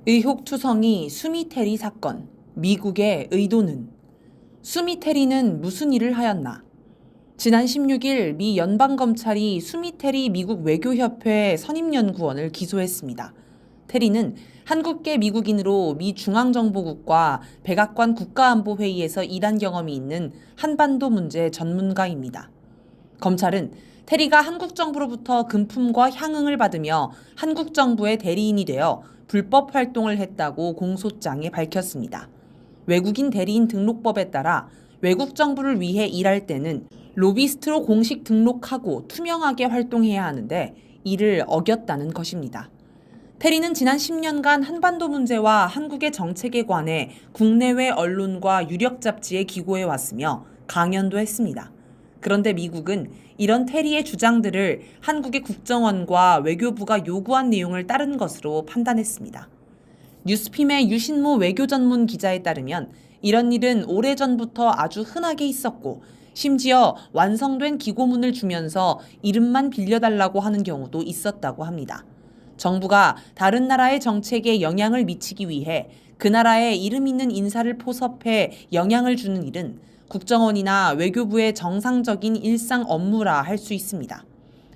의혹투성이 수미테리 사건, 미국의 의도는? 수미테리는 무슨 일을 하였나? 지난 16일 미 연방검찰이 수미테리 미국 외교협회 선임연구원을 기소했습니다. 테리는 한국계 미국인으로 미 중앙정보국과 백악관 국가안보회의에서 일한 경험이 있는 한반도 문제 전문가입니다. 검찰은 테리가 한국 정부로부터 금품과 향응을 받으며 한국 정부의 대리인이 되어 불법 활동을 했다고 공소장에 밝혔습니다. 외국인 대리인 등록법에 따라 외국 정부를 위해 일할 때는 로비스트로 공식 등록하고 투명하게 활동해야 하는데 이를 어겼다는 것입니다. 테리는 지난 10년간 한반도 문제와 한국의 정책에 관해 국내외 언론과 유력 잡지에 기고해 왔으며 강연도 했습니다. 그런데 미국은 이런 테리의 주장들을 한국의 국정원과 외교부가 요구한 내용을 따른 것으로 판단했습니다. 뉴스핌의 유신모 외교 전문 기자에 따르면 이런 일은 오래전부터 아주 흔하게 있었고 심지어 완성된 기고문을 주면서 이름만 빌려달라고 하는 경우도 있었다고 합니다. 정부가 다른 나라의 정책에 영향을 미치기 위해 그 나라에 이름 있는 인사를 포섭해 영향을 주는 일은 국정원이나 외교부의 정상적인 일상 업무라 할 수 있습니다.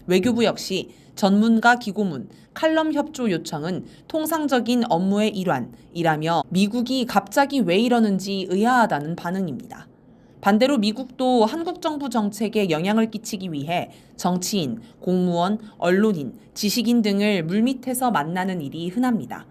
외교부 역시 전문가 기고문, 칼럼 협조 요청은 통상적인 업무의 일환이라며 미국이 갑자기 왜 이러는지 의아하다는 반응입니다. 반대로 미국도 한국 정부 정책에 영향을 끼치기 위해 정치인, 공무원, 언론인, 지식인 등을 물밑에서 만나는 일이 흔합니다.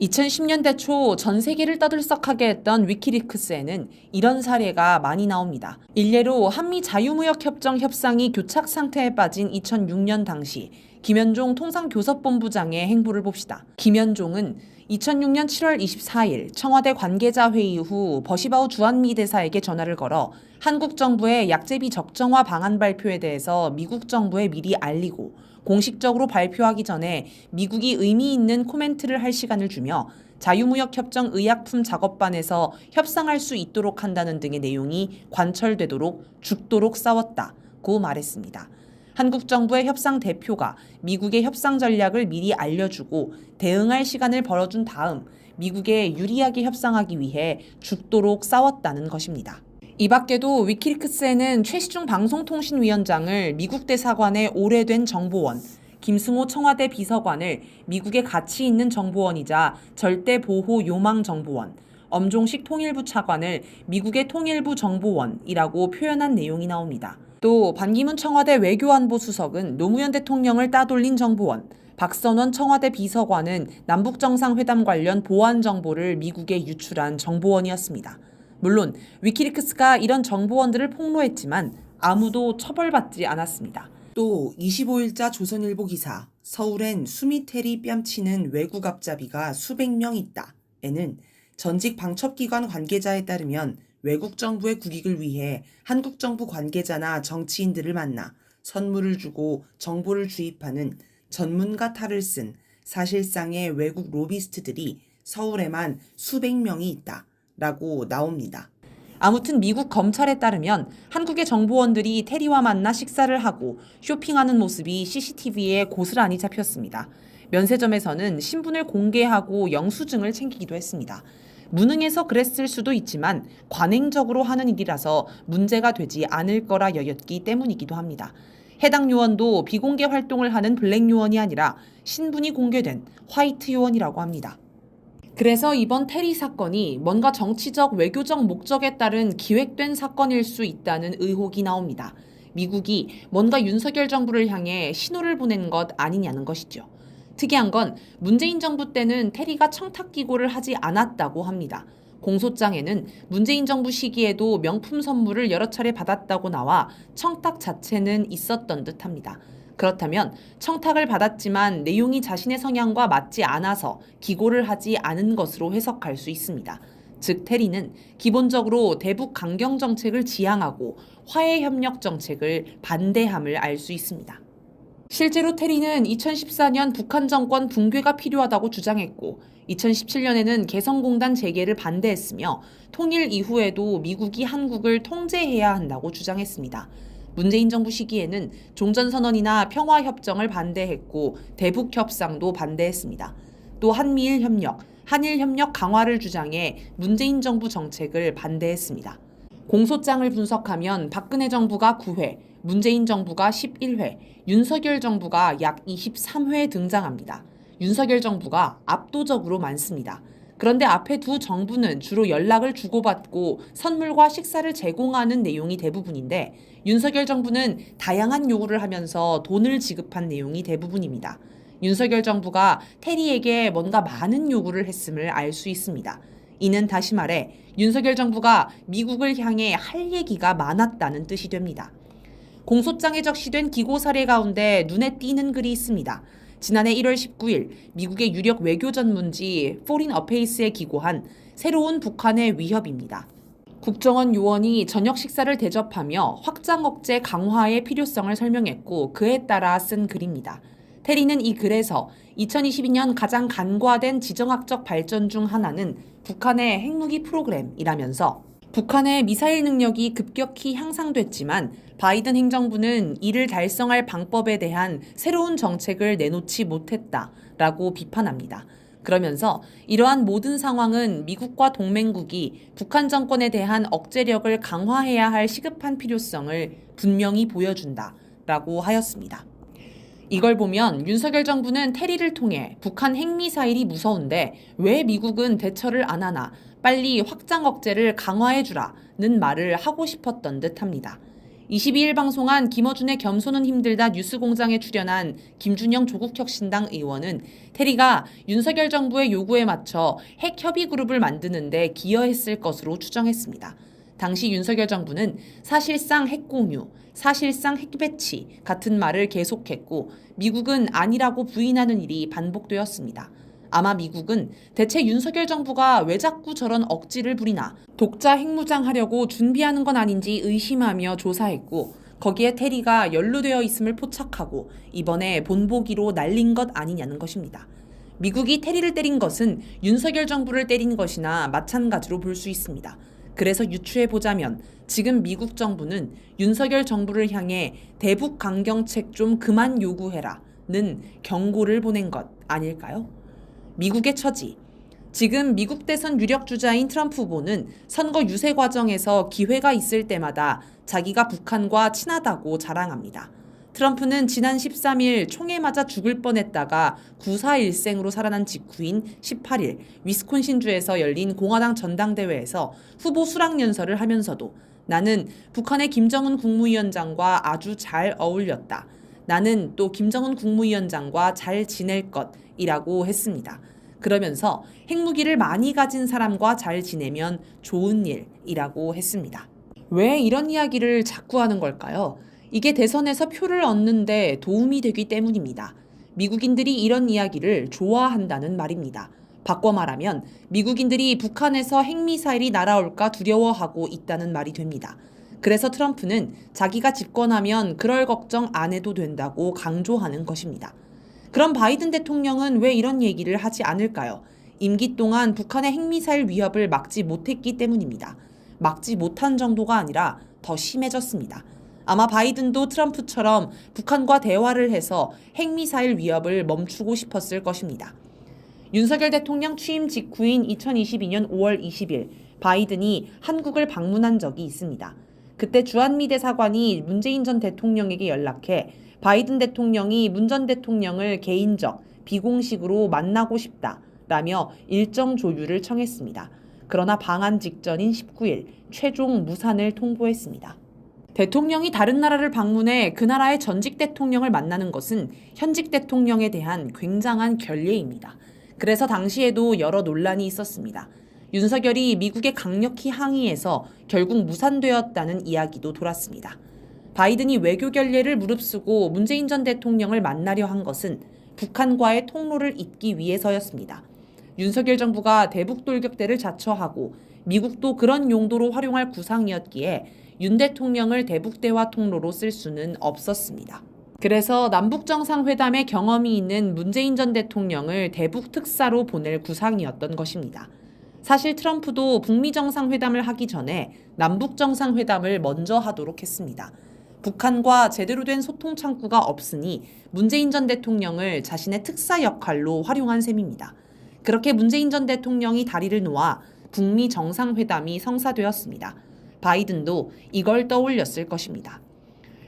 2010년대 초 전 세계를 떠들썩하게 했던 위키리크스에는 이런 사례가 많이 나옵니다. 일례로 한미 자유무역협정 협상이 교착 상태에 빠진 2006년 당시 김현종 통상교섭본부장의 행보를 봅시다. 김현종은 2006년 7월 24일 청와대 관계자 회의 후 버시바우 주한미 대사에게 전화를 걸어 한국 정부의 약제비 적정화 방안 발표에 대해서 미국 정부에 미리 알리고 공식적으로 발표하기 전에 미국이 의미 있는 코멘트를 할 시간을 주며 자유무역협정 의약품 작업반에서 협상할 수 있도록 한다는 등의 내용이 관철되도록 죽도록 싸웠다고 말했습니다. 한국 정부의 협상 대표가 미국의 협상 전략을 미리 알려주고 대응할 시간을 벌어준 다음 미국에 유리하게 협상하기 위해 죽도록 싸웠다는 것입니다. 이 밖에도 위키리크스에는 최시중 방송통신위원장을 미국 대사관의 오래된 정보원, 김승호 청와대 비서관을 미국의 가치 있는 정보원이자 절대 보호 요망 정보원, 엄종식 통일부 차관을 미국의 통일부 정보원이라고 표현한 내용이 나옵니다. 또 반기문 청와대 외교안보수석은 노무현 대통령을 따돌린 정보원, 박선원 청와대 비서관은 남북정상회담 관련 보안 정보를 미국에 유출한 정보원이었습니다. 물론 위키리크스가 이런 정보원들을 폭로했지만 아무도 처벌받지 않았습니다. 또 25일자 조선일보 기사 서울엔 수미테리 뺨치는 외국 앞잡이가 수백 명 있다 에는 전직 방첩기관 관계자에 따르면 외국 정부의 국익을 위해 한국 정부 관계자나 정치인들을 만나 선물을 주고 정보를 주입하는 전문가 탈을 쓴 사실상의 외국 로비스트들이 서울에만 수백 명이 있다 라고 나옵니다. 아무튼 미국 검찰에 따르면 한국의 정보원들이 테리와 만나 식사를 하고 쇼핑하는 모습이 CCTV에 고스란히 잡혔습니다. 면세점에서는 신분을 공개하고 영수증을 챙기기도 했습니다. 무능해서 그랬을 수도 있지만 관행적으로 하는 일이라서 문제가 되지 않을 거라 여겼기 때문이기도 합니다. 해당 요원도 비공개 활동을 하는 블랙 요원이 아니라 신분이 공개된 화이트 요원이라고 합니다. 그래서 이번 테리 사건이 뭔가 정치적, 외교적 목적에 따른 기획된 사건일 수 있다는 의혹이 나옵니다. 미국이 뭔가 윤석열 정부를 향해 신호를 보낸 것 아니냐는 것이죠. 특이한 건 문재인 정부 때는 테리가 청탁기고를 하지 않았다고 합니다. 공소장에는 문재인 정부 시기에도 명품 선물을 여러 차례 받았다고 나와 청탁 자체는 있었던 듯합니다. 그렇다면 청탁을 받았지만 내용이 자신의 성향과 맞지 않아서 기고를 하지 않은 것으로 해석할 수 있습니다. 즉 테리는 기본적으로 대북 강경 정책을 지향하고 화해 협력 정책을 반대함을 알 수 있습니다. 실제로 테리는 2014년 북한 정권 붕괴가 필요하다고 주장했고 2017년에는 개성공단 재개를 반대했으며 통일 이후에도 미국이 한국을 통제해야 한다고 주장했습니다. 문재인 정부 시기에는 종전선언이나 평화협정을 반대했고 대북협상도 반대했습니다. 또 한미일 협력, 한일 협력 강화를 주장해 문재인 정부 정책을 반대했습니다. 공소장을 분석하면 박근혜 정부가 9회, 문재인 정부가 11회, 윤석열 정부가 약 23회 등장합니다. 윤석열 정부가 압도적으로 많습니다. 그런데 앞에 두 정부는 주로 연락을 주고받고 선물과 식사를 제공하는 내용이 대부분인데 윤석열 정부는 다양한 요구를 하면서 돈을 지급한 내용이 대부분입니다. 윤석열 정부가 테리에게 뭔가 많은 요구를 했음을 알 수 있습니다. 이는 다시 말해 윤석열 정부가 미국을 향해 할 얘기가 많았다는 뜻이 됩니다. 공소장에 적시된 기고 사례 가운데 눈에 띄는 글이 있습니다. 지난해 1월 19일 미국의 유력 외교 전문지 Foreign Affairs에 기고한 새로운 북한의 위협입니다. 국정원 요원이 저녁 식사를 대접하며 확장 억제 강화의 필요성을 설명했고 그에 따라 쓴 글입니다. 테리는 이 글에서 2022년 가장 간과된 지정학적 발전 중 하나는 북한의 핵무기 프로그램이라면서 북한의 미사일 능력이 급격히 향상됐지만 바이든 행정부는 이를 달성할 방법에 대한 새로운 정책을 내놓지 못했다라고 비판합니다. 그러면서 이러한 모든 상황은 미국과 동맹국이 북한 정권에 대한 억제력을 강화해야 할 시급한 필요성을 분명히 보여준다라고 하였습니다. 이걸 보면 윤석열 정부는 테리를 통해 북한 핵미사일이 무서운데 왜 미국은 대처를 안 하나 빨리 확장 억제를 강화해주라는 말을 하고 싶었던 듯합니다. 22일 방송한 김어준의 겸손은 힘들다 뉴스공장에 출연한 김준영 조국혁신당 의원은 테리가 윤석열 정부의 요구에 맞춰 핵협의그룹을 만드는 데 기여했을 것으로 추정했습니다. 당시 윤석열 정부는 사실상 핵공유, 사실상 핵배치 같은 말을 계속했고 미국은 아니라고 부인하는 일이 반복되었습니다. 아마 미국은 대체 윤석열 정부가 왜 자꾸 저런 억지를 부리나 독자 핵무장하려고 준비하는 건 아닌지 의심하며 조사했고 거기에 테리가 연루되어 있음을 포착하고 이번에 본보기로 날린 것 아니냐는 것입니다. 미국이 테리를 때린 것은 윤석열 정부를 때린 것이나 마찬가지로 볼 수 있습니다. 그래서 유추해보자면 지금 미국 정부는 윤석열 정부를 향해 대북 강경책 좀 그만 요구해라는 경고를 보낸 것 아닐까요? 미국의 처지. 지금 미국 대선 유력 주자인 트럼프 후보는 선거 유세 과정에서 기회가 있을 때마다 자기가 북한과 친하다고 자랑합니다. 트럼프는 지난 13일 총에 맞아 죽을 뻔했다가 구사일생으로 살아난 직후인 18일 위스콘신주에서 열린 공화당 전당대회에서 후보 수락연설을 하면서도 나는 북한의 김정은 국무위원장과 아주 잘 어울렸다. 나는 또 김정은 국무위원장과 잘 지낼 것이라고 했습니다. 그러면서 핵무기를 많이 가진 사람과 잘 지내면 좋은 일이라고 했습니다. 왜 이런 이야기를 자꾸 하는 걸까요? 이게 대선에서 표를 얻는데 도움이 되기 때문입니다. 미국인들이 이런 이야기를 좋아한다는 말입니다. 바꿔 말하면 미국인들이 북한에서 핵미사일이 날아올까 두려워하고 있다는 말이 됩니다. 그래서 트럼프는 자기가 집권하면 그럴 걱정 안 해도 된다고 강조하는 것입니다. 그럼 바이든 대통령은 왜 이런 얘기를 하지 않을까요? 임기 동안 북한의 핵미사일 위협을 막지 못했기 때문입니다. 막지 못한 정도가 아니라 더 심해졌습니다. 아마 바이든도 트럼프처럼 북한과 대화를 해서 핵미사일 위협을 멈추고 싶었을 것입니다. 윤석열 대통령 취임 직후인 2022년 5월 20일 바이든이 한국을 방문한 적이 있습니다. 그때 주한미 대사관이 문재인 전 대통령에게 연락해 바이든 대통령이 문 전 대통령을 개인적, 비공식으로 만나고 싶다라며 일정 조율을 청했습니다. 그러나 방한 직전인 19일 최종 무산을 통보했습니다. 대통령이 다른 나라를 방문해 그 나라의 전직 대통령을 만나는 것은 현직 대통령에 대한 굉장한 결례입니다. 그래서 당시에도 여러 논란이 있었습니다. 윤석열이 미국에 강력히 항의해서 결국 무산되었다는 이야기도 돌았습니다. 바이든이 외교 결례를 무릅쓰고 문재인 전 대통령을 만나려 한 것은 북한과의 통로를 잇기 위해서였습니다. 윤석열 정부가 대북 돌격대를 자처하고 미국도 그런 용도로 활용할 구상이었기에 윤 대통령을 대북 대화 통로로 쓸 수는 없었습니다. 그래서 남북정상회담의 경험이 있는 문재인 전 대통령을 대북 특사로 보낼 구상이었던 것입니다. 사실 트럼프도 북미 정상회담을 하기 전에 남북 정상회담을 먼저 하도록 했습니다. 북한과 제대로 된 소통 창구가 없으니 문재인 전 대통령을 자신의 특사 역할로 활용한 셈입니다. 그렇게 문재인 전 대통령이 다리를 놓아 북미 정상회담이 성사되었습니다. 바이든도 이걸 떠올렸을 것입니다.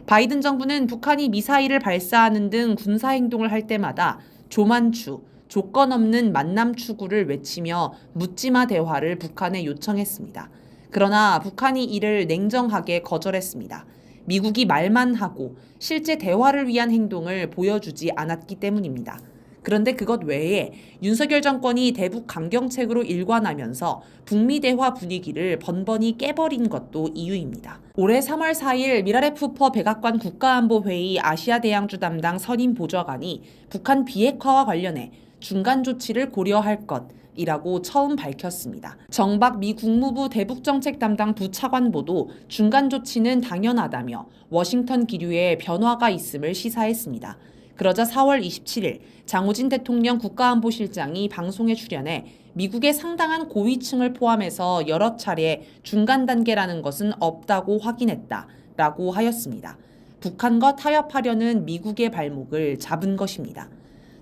바이든 정부는 북한이 미사일을 발사하는 등 군사행동을 할 때마다 조만추, 조건 없는 만남 추구를 외치며 묻지마 대화를 북한에 요청했습니다. 그러나 북한이 이를 냉정하게 거절했습니다. 미국이 말만 하고 실제 대화를 위한 행동을 보여주지 않았기 때문입니다. 그런데 그것 외에 윤석열 정권이 대북 강경책으로 일관하면서 북미 대화 분위기를 번번이 깨버린 것도 이유입니다. 올해 3월 4일 미라레프퍼 백악관 국가안보회의 아시아대양주 담당 선임 보좌관이 북한 비핵화와 관련해 중간 조치를 고려할 것이라고 처음 밝혔습니다. 정박 미 국무부 대북정책 담당 부차관보도 중간 조치는 당연하다며 워싱턴 기류에 변화가 있음을 시사했습니다. 그러자 4월 27일 장호진 대통령 국가안보실장이 방송에 출연해 미국의 상당한 고위층을 포함해서 여러 차례 중간 단계라는 것은 없다고 확인했다라고 하였습니다. 북한과 타협하려는 미국의 발목을 잡은 것입니다.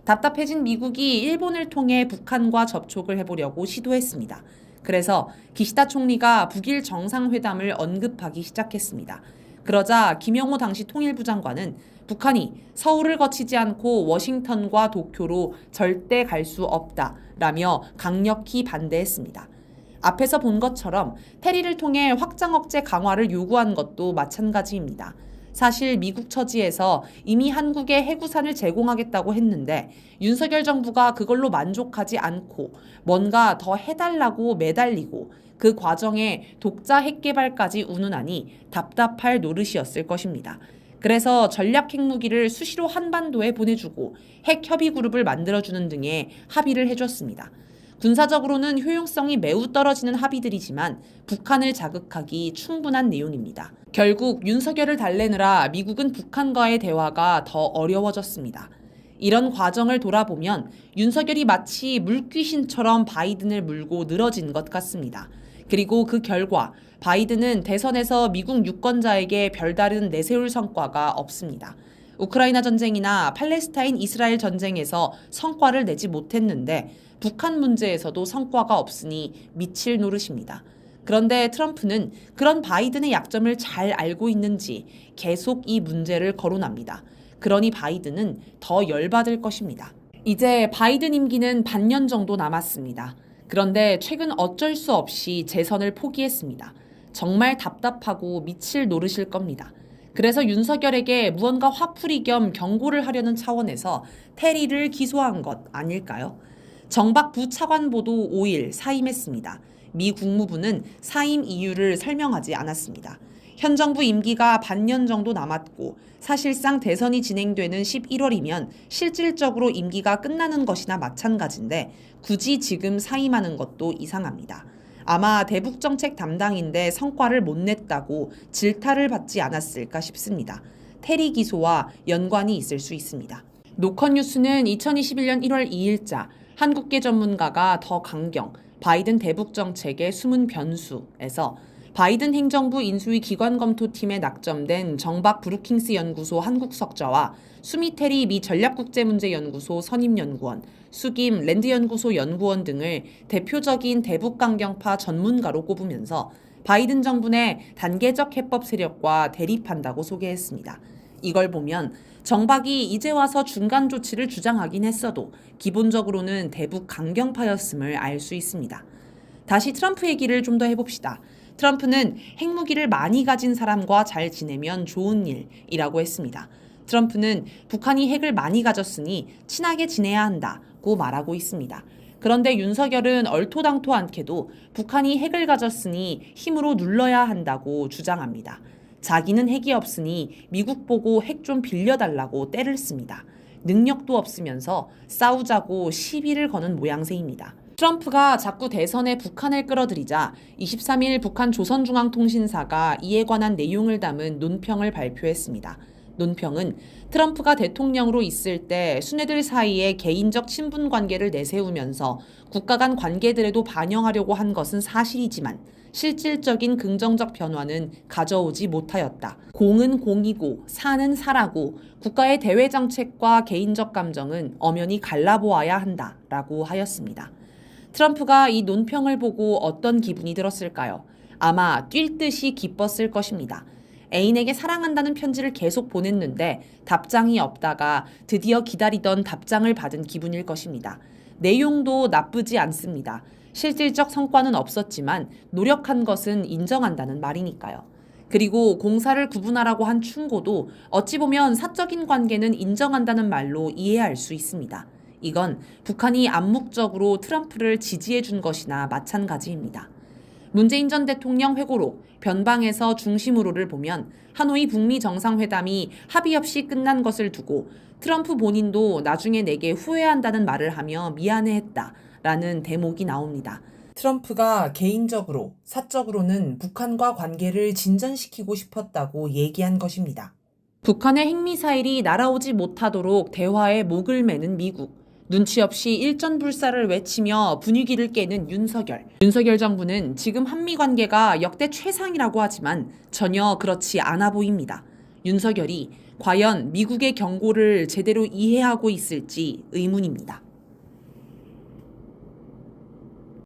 답답해진 미국이 일본을 통해 북한과 접촉을 해보려고 시도했습니다. 그래서 기시다 총리가 북일 정상회담을 언급하기 시작했습니다. 그러자 김영호 당시 통일부 장관은 북한이 서울을 거치지 않고 워싱턴과 도쿄로 절대 갈 수 없다라며 강력히 반대했습니다. 앞에서 본 것처럼 테리를 통해 확장 억제 강화를 요구한 것도 마찬가지입니다. 사실 미국 처지에서 이미 한국에 해구산을 제공하겠다고 했는데 윤석열 정부가 그걸로 만족하지 않고 뭔가 더 해달라고 매달리고 그 과정에 독자 핵 개발까지 운운하니 답답할 노릇이었을 것입니다. 그래서 전략 핵무기를 수시로 한반도에 보내주고 핵 협의 그룹을 만들어주는 등의 합의를 해줬습니다. 군사적으로는 효용성이 매우 떨어지는 합의들이지만 북한을 자극하기 충분한 내용입니다. 결국 윤석열을 달래느라 미국은 북한과의 대화가 더 어려워졌습니다. 이런 과정을 돌아보면 윤석열이 마치 물귀신처럼 바이든을 물고 늘어진 것 같습니다. 그리고 그 결과 바이든은 대선에서 미국 유권자에게 별다른 내세울 성과가 없습니다. 우크라이나 전쟁이나 팔레스타인 이스라엘 전쟁에서 성과를 내지 못했는데 북한 문제에서도 성과가 없으니 미칠 노릇입니다. 그런데 트럼프는 그런 바이든의 약점을 잘 알고 있는지 계속 이 문제를 거론합니다. 그러니 바이든은 더 열받을 것입니다. 이제 바이든 임기는 반년 정도 남았습니다. 그런데 최근 어쩔 수 없이 재선을 포기했습니다. 정말 답답하고 미칠 노릇일 겁니다. 그래서 윤석열에게 무언가 화풀이 겸 경고를 하려는 차원에서 테리를 기소한 것 아닐까요? 정박 부차관보도 5일 사임했습니다. 미 국무부는 사임 이유를 설명하지 않았습니다. 현 정부 임기가 반년 정도 남았고 사실상 대선이 진행되는 11월이면 실질적으로 임기가 끝나는 것이나 마찬가지인데 굳이 지금 사임하는 것도 이상합니다. 아마 대북정책 담당인데 성과를 못 냈다고 질타를 받지 않았을까 싶습니다. 테리 기소와 연관이 있을 수 있습니다. 노컷뉴스는 2021년 1월 2일자 한국계 전문가가 더 강경, 바이든 대북정책의 숨은 변수에서 바이든 행정부 인수위 기관검토팀에 낙점된 정박 브루킹스 연구소 한국석좌와 수미테리 미 전략국제문제연구소 선임연구원, 수김 랜드연구소 연구원 등을 대표적인 대북강경파 전문가로 꼽으면서 바이든 정부 내 단계적 해법 세력과 대립한다고 소개했습니다. 이걸 보면 정박이 이제 와서 중간 조치를 주장하긴 했어도 기본적으로는 대북 강경파였음을 알 수 있습니다. 다시 트럼프 얘기를 좀 더 해봅시다. 트럼프는 핵무기를 많이 가진 사람과 잘 지내면 좋은 일이라고 했습니다. 트럼프는 북한이 핵을 많이 가졌으니 친하게 지내야 한다고 말하고 있습니다. 그런데 윤석열은 얼토당토 않게도 북한이 핵을 가졌으니 힘으로 눌러야 한다고 주장합니다. 자기는 핵이 없으니 미국 보고 핵 좀 빌려달라고 떼를 씁니다. 능력도 없으면서 싸우자고 시비를 거는 모양새입니다. 트럼프가 자꾸 대선에 북한을 끌어들이자 23일 북한 조선중앙통신사가 이에 관한 내용을 담은 논평을 발표했습니다. 논평은 트럼프가 대통령으로 있을 때 순회들 사이에 개인적 친분 관계를 내세우면서 국가 간 관계들에도 반영하려고 한 것은 사실이지만 실질적인 긍정적 변화는 가져오지 못하였다. 공은 공이고 사는 사라고 국가의 대외 정책과 개인적 감정은 엄연히 갈라보아야 한다라고 하였습니다. 트럼프가 이 논평을 보고 어떤 기분이 들었을까요? 아마 뛸 듯이 기뻤을 것입니다. 애인에게 사랑한다는 편지를 계속 보냈는데 답장이 없다가 드디어 기다리던 답장을 받은 기분일 것입니다. 내용도 나쁘지 않습니다. 실질적 성과는 없었지만 노력한 것은 인정한다는 말이니까요. 그리고 공사를 구분하라고 한 충고도 어찌 보면 사적인 관계는 인정한다는 말로 이해할 수 있습니다. 이건 북한이 암묵적으로 트럼프를 지지해 준 것이나 마찬가지입니다. 문재인 전 대통령 회고록 변방에서 중심으로를 보면 하노이 북미 정상회담이 합의 없이 끝난 것을 두고 트럼프 본인도 나중에 내게 후회한다는 말을 하며 미안해했다라는 대목이 나옵니다. 트럼프가 개인적으로, 사적으로는 북한과 관계를 진전시키고 싶었다고 얘기한 것입니다. 북한의 핵미사일이 날아오지 못하도록 대화에 목을 매는 미국. 눈치 없이 일전불사를 외치며 분위기를 깨는 윤석열. 윤석열 정부는 지금 한미 관계가 역대 최상이라고 하지만 전혀 그렇지 않아 보입니다. 윤석열이 과연 미국의 경고를 제대로 이해하고 있을지 의문입니다.